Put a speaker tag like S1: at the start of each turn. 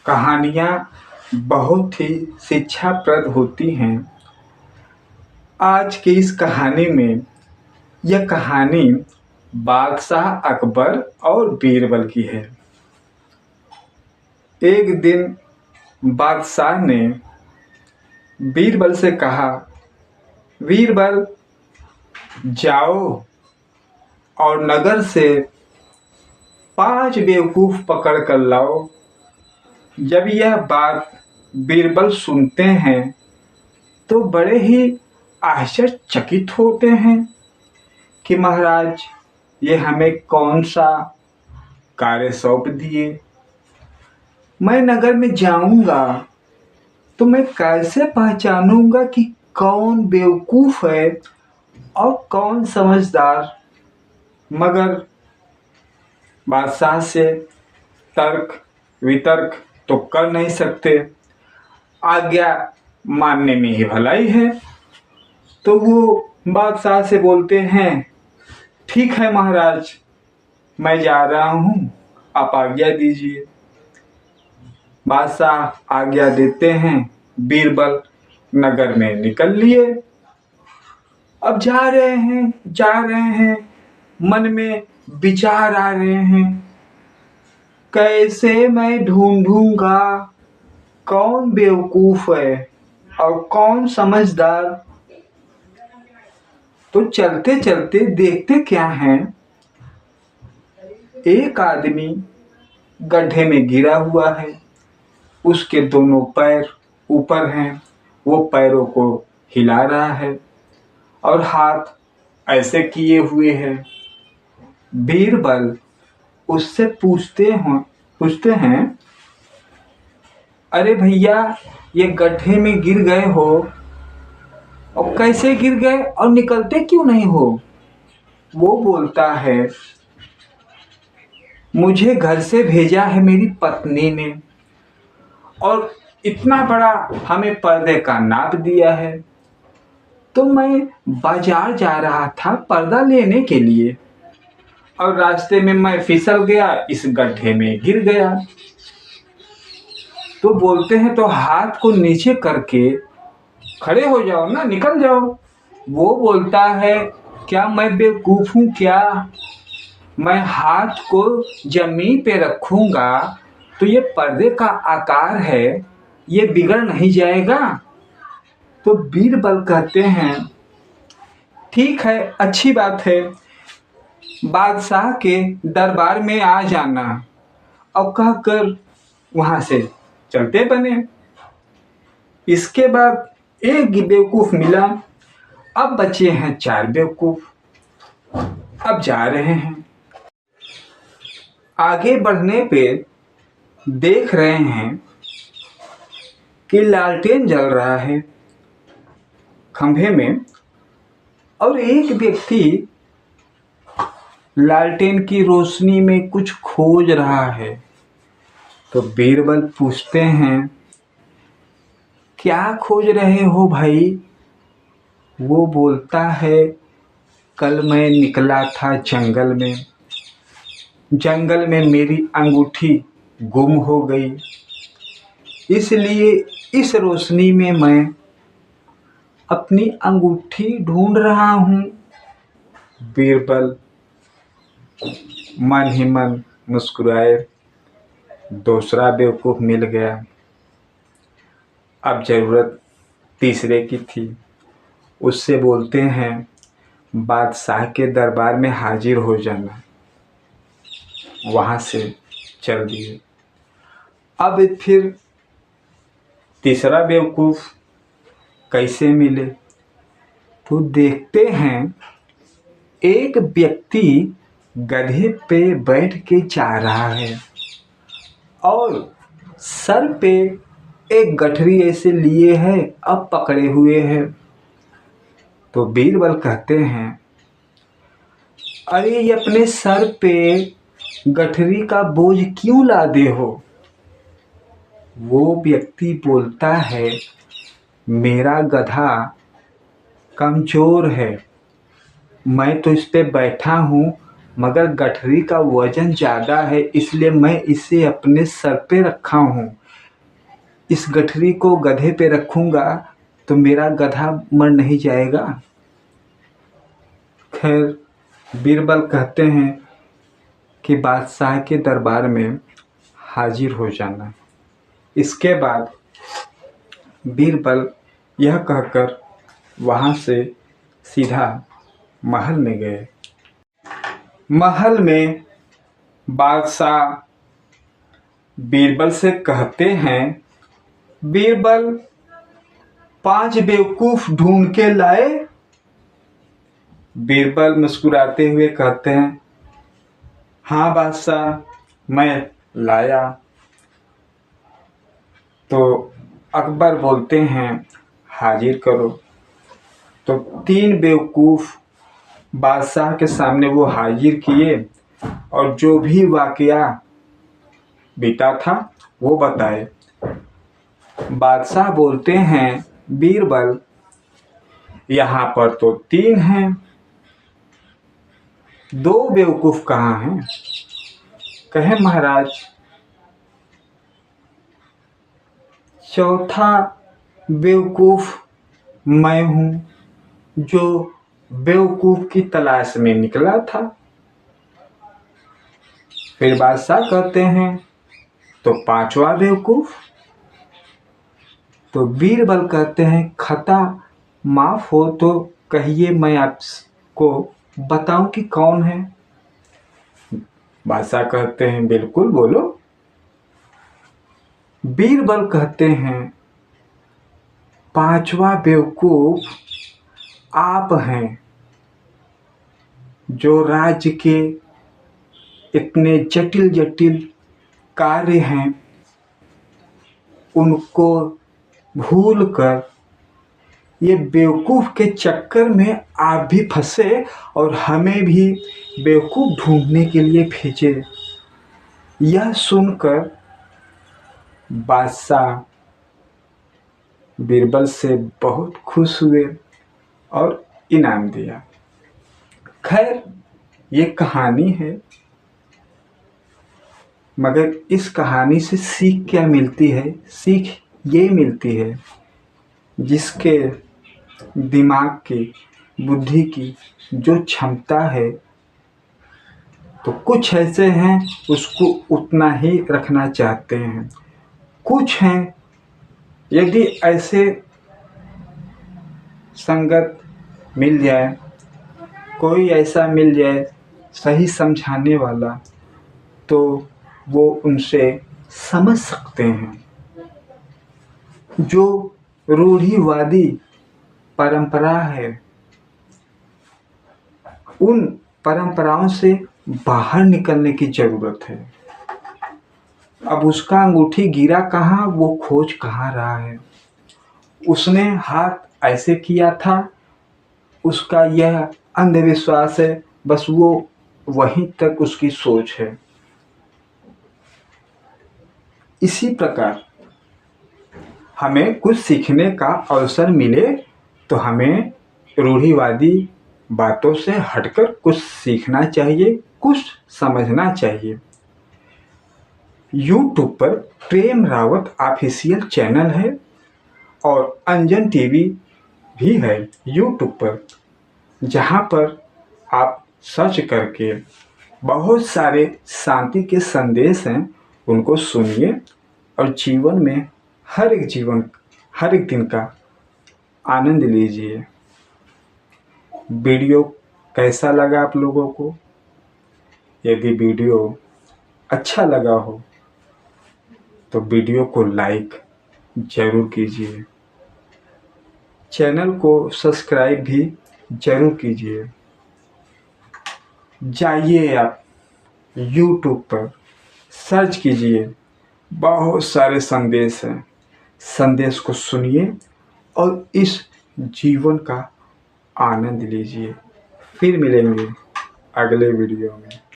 S1: कहानियाँ बहुत ही शिक्षाप्रद होती हैं। आज की इस कहानी में यह कहानी बादशाह अकबर और बीरबल की है। एक दिन बादशाह ने बीरबल से कहा, बीरबल जाओ और नगर से 5 बेवकूफ़ पकड़ कर लाओ। जब यह बात बीरबल सुनते हैं तो बड़े ही आश्चर्यचकित होते हैं कि महाराज ये हमें कौन सा कार्य सौंप दिए। मैं नगर में जाऊंगा तो मैं कैसे पहचानूंगा कि कौन बेवकूफ़ है और कौन समझदार। मगर बादशाह से तर्क वितर्क तो कर नहीं सकते, आज्ञा मानने में ही भलाई है। तो वो बादशाह से बोलते हैं, ठीक है महाराज, मैं जा रहा हूँ, आप आज्ञा दीजिए। बादशाह आज्ञा देते हैं, बीरबल नगर में निकल लिए। अब जा रहे हैं, मन में विचार आ रहे हैं, कैसे मैं ढूंढूंगा कौन बेवकूफ़ है और कौन समझदार। तो चलते चलते देखते क्या है, एक आदमी गड्ढे में गिरा हुआ है, उसके दोनों पैर ऊपर हैं, वो पैरों को हिला रहा है और हाथ ऐसे किए हुए हैं। बीरबल उससे पूछते हैं, अरे भैया, ये गड्ढे में गिर गए हो और कैसे गिर गए और निकलते क्यों नहीं हो? वो बोलता है, मुझे घर से भेजा है मेरी पत्नी ने और इतना बड़ा हमें पर्दे का नाप दिया है, तो मैं बाजार जा रहा था पर्दा लेने के लिए और रास्ते में मैं फिसल गया, इस गड्ढे में गिर गया। तो बोलते हैं, तो हाथ को नीचे करके खड़े हो जाओ ना, निकल जाओ। वो बोलता है, क्या मैं बेवकूफ़ हूँ क्या? मैं हाथ को जमीन पे रखूँगा तो ये पर्दे का आकार है, ये बिगड़ नहीं जाएगा? तो बीरबल कहते हैं, ठीक है, अच्छी बात है, बादशाह के दरबार में आ जाना। और कहकर वहाँ से चलते बने। इसके बाद एक बेवकूफ़ मिला, अब बचे हैं 4 बेवकूफ़। अब जा रहे हैं, आगे बढ़ने पे देख रहे हैं कि लालटेन जल रहा है खंभे में और एक व्यक्ति लालटेन की रोशनी में कुछ खोज रहा है। तो बीरबल पूछते हैं, क्या खोज रहे हो भाई? वो बोलता है, कल मैं निकला था जंगल में मेरी अंगूठी गुम हो गई, इसलिए इस रोशनी में मैं अपनी अंगूठी ढूंढ रहा हूँ। बीरबल मन ही मन मुस्कुराए, दूसरा बेवकूफ़ मिल गया। अब ज़रूरत तीसरे की थी। उससे बोलते हैं, बादशाह के दरबार में हाजिर हो जाना। वहाँ से चल दिए। अब फिर तीसरा बेवकूफ़ कैसे मिले? तो देखते हैं, एक व्यक्ति गधे पे बैठ के जा रहा है और सर पे एक गठरी ऐसे लिए है, अब पकड़े हुए है। तो बीरबल कहते हैं, अरे ये अपने सर पे गठरी का बोझ क्यों लादे हो? वो व्यक्ति बोलता है, मेरा गधा कमज़ोर है, मैं तो इस पे बैठा हूँ, मगर गठरी का वजन ज़्यादा है, इसलिए मैं इसे अपने सर पे रखा हूँ। इस गठरी को गधे पे रखूँगा तो मेरा गधा मर नहीं जाएगा। खैर बीरबल कहते हैं कि बादशाह के दरबार में हाजिर हो जाना। इसके बाद बीरबल यह कहकर वहाँ से सीधा महल में गए। महल में बादशाह बीरबल से कहते हैं, बीरबल 5 बेवकूफ़ ढूंढ के लाए। बीरबल मुस्कुराते हुए कहते हैं, हाँ बादशाह मैं लाया। तो अकबर बोलते हैं, हाजिर करो। तो 3 बेवकूफ़ बादशाह के सामने वो हाजिर किए और जो भी वाकया बीता था वो बताए। बादशाह बोलते हैं, बीरबल यहाँ पर तो 3 हैं, 2 बेवकूफ़ कहाँ हैं? कहे महाराज चौथा बेवकूफ़ मैं हूँ जो बेवकूफ़ की तलाश में निकला था। फिर बादशाह कहते हैं, तो 5वां बेवकूफ़? तो बीरबल कहते हैं, खता माफ़ हो तो कहिए मैं आपको बताऊं कि कौन है? बादशाह कहते हैं, बिल्कुल बोलो। बीरबल कहते हैं, 5वां बेवकूफ़ आप हैं जो राज्य के इतने जटिल जटिल कार्य हैं उनको भूलकर ये बेवकूफ़ के चक्कर में आप भी फंसे और हमें भी बेवकूफ़ ढूंढने के लिए भेजे। यह सुनकर बादशाह बीरबल से बहुत खुश हुए और इनाम दिया। खैर ये कहानी है, मगर इस कहानी से सीख क्या मिलती है? सीख ये मिलती है, जिसके दिमाग की, बुद्धि की जो क्षमता है, तो कुछ ऐसे हैं उसको उतना ही रखना चाहते हैं। कुछ हैं यदि ऐसे संगत मिल जाए, कोई ऐसा मिल जाए सही समझाने वाला, तो वो उनसे समझ सकते हैं। जो रूढ़िवादी परंपरा है, उन परंपराओं से बाहर निकलने की ज़रूरत है। अब उसका अंगूठी गिरा कहाँ, वो खोज कहाँ रहा है? उसने हाथ ऐसे किया था, उसका यह अंधविश्वास है, बस वो वहीं तक उसकी सोच है। इसी प्रकार हमें कुछ सीखने का अवसर मिले तो हमें रूढ़िवादी बातों से हटकर कुछ सीखना चाहिए, कुछ समझना चाहिए। YouTube पर प्रेम रावत ऑफिशियल चैनल है और अंजन टीवी भी है YouTube पर, जहाँ पर आप सर्च करके बहुत सारे शांति के संदेश हैं, उनको सुनिए और जीवन में हर एक दिन का आनंद लीजिए। वीडियो कैसा लगा आप लोगों को? यदि वीडियो अच्छा लगा हो तो वीडियो को लाइक ज़रूर कीजिए, चैनल को सब्सक्राइब भी ज़रूर कीजिए। जाइए आप YouTube पर सर्च कीजिए, बहुत सारे संदेश हैं, संदेश को सुनिए और इस जीवन का आनंद लीजिए। फिर मिलेंगे अगले वीडियो में।